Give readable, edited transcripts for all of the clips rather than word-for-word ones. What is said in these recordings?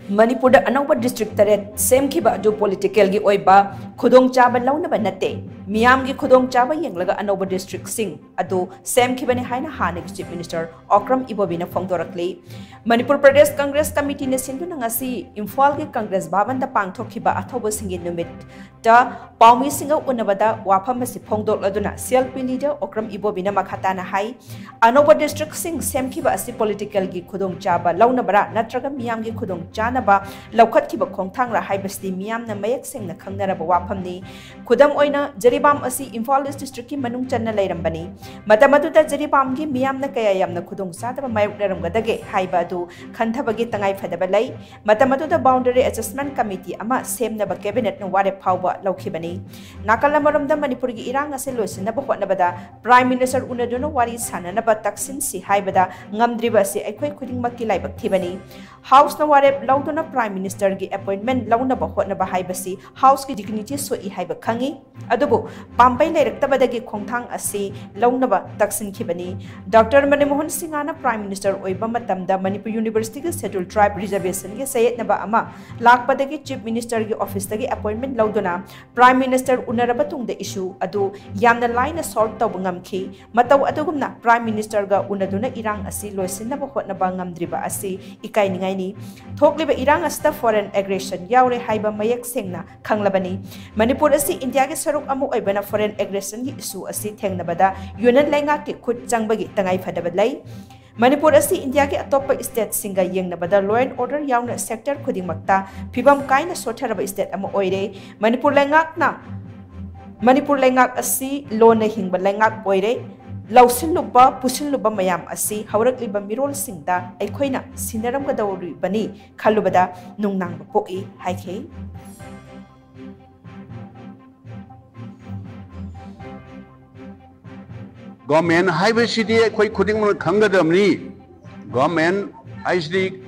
Manipur Anouba district taret SHEMKHIBA do political gi OIBA Khudong Chaba LOUNABA nate Meeyam gi Khudong Chaba Yenglaga Anouba district Shing adu SHEMKHIBani HAINA HANNAGI Chief Minister OKRAM IBOBI na PHONGDORAKLI Manipur Pradesh Congress Committee na sindu na ngasi Imphal gi Congress Bhavan da pangthokhiba athoba singi numit ta paumi singa unabada wafam si phongdokladuna CLP leader OKRAM IBOBI na makhatana hai Anouba district Shing SHEMKHIBA asi political gi Khudong Chaba LOUNABA natraga Meeyam gi Khudong Chanaba Laukhatkiba khongthangra haibasti Meeyam na mayak sengna khangnaraba wafamni khudam oina Jaribam asi Imphal East district ki manung channa lairambani matamaduda Jaribam gi Meeyam na kaya yamna khudong sadaba mayok naramgadage haiba adu khantabagi tangai phadaba lai matamaduda boundary adjustment committee ama semnaba cabinet na ware phawba laukhibani nakala maramda Manipur gi irang ase loisinaba hotnabada prime minister unaduna wari sananaba taksin si haibada ngamdriba si aikhoi khudingmak ki laibak thibani house na ware lauduna prime minister gi appointment launaba hotnaba haibasi house ki dignity so I haiba khangi adubu pampai leiraktabadagi khongthang asi launaba taksin khibani Dr. Manmohan Singhana prime minister oiba matamda Manipur University gi scheduled tribe reservation gi sayetnaba ama lakpadagi chief minister gi office tagi appointment lauduna prime minister unaraba tungda issue adu yamna line solve taw ngamkhi mataw adugumna prime minister ga unaduna irang asi loisinaba hotnaba ngamdriba asi ikai ningai ni thokliba irang asta foreign aggression yaure haiba mayak sengna khanglabani Manipur asi India ke saruk amu oibana foreign aggression gi issue asi thengnabada yunan lainga ke khut changbagi tangai phadabalai Manipur asi India ke atop state singa yengnabada law and order yauna sector khudingmakta phibam kaina sotharaba state amu oire Manipur laingak asi law na hingba laingak oire lausinluba pusinluba mayam asi haurakliba mirol singda aikhoina sinaramgadawri bani khalubada nungnang poki haikhe Government highway city koi khuding mun khangadamni government ISD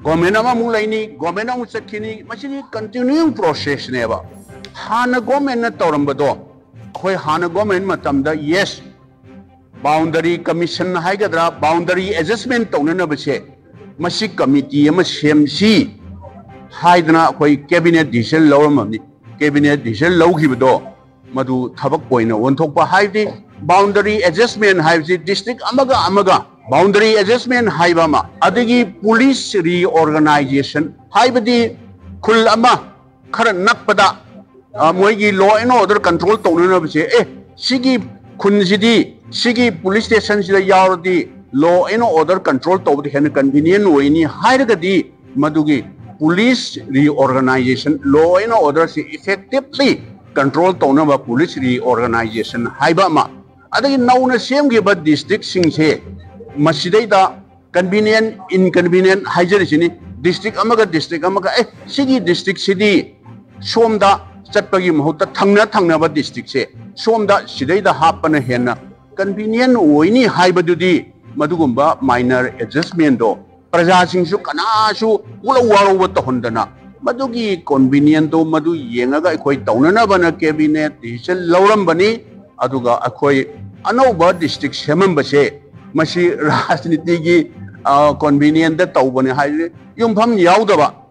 government ama mulaini government amu chakhini machini continuing process neba hana government na torambado koi hana government matamda yes boundary commission haigadra boundary adjustment tonana base masi committee ama semsi haidna koi cabinet decision lawramni cabinet decision lawgibado madu thabak poina wonthokpa haidi boundary adjustment haibsi district amaga boundary adjustment haibama adigi police reorganization haibadi khul ama khara nakpada moigi law and order control tonana base sigi khunjidi sigi police station sida yaurdi law and order control tobdi hen convenient oini hairagadi madugi police reorganization law and order si effectively control tonaba police reorganization haibama adagi nauna SHEMKHIBA district singse masidaida convenient inconvenient haijarisini district amaga sigi district sidi somda chatpagi mahutta thangna ba district se somda sidaida hapana hena convenient oini haibadudi madugumba minor adjustment do praja singsu kanasu walo ba tohondana madugi convenient do madu yengaga khoi taunana bana cabinet decision lawrambani aduga akhoi Anouba district semambase masi rajniti gi convenient da tawbani hai YUMPHAM YAODABA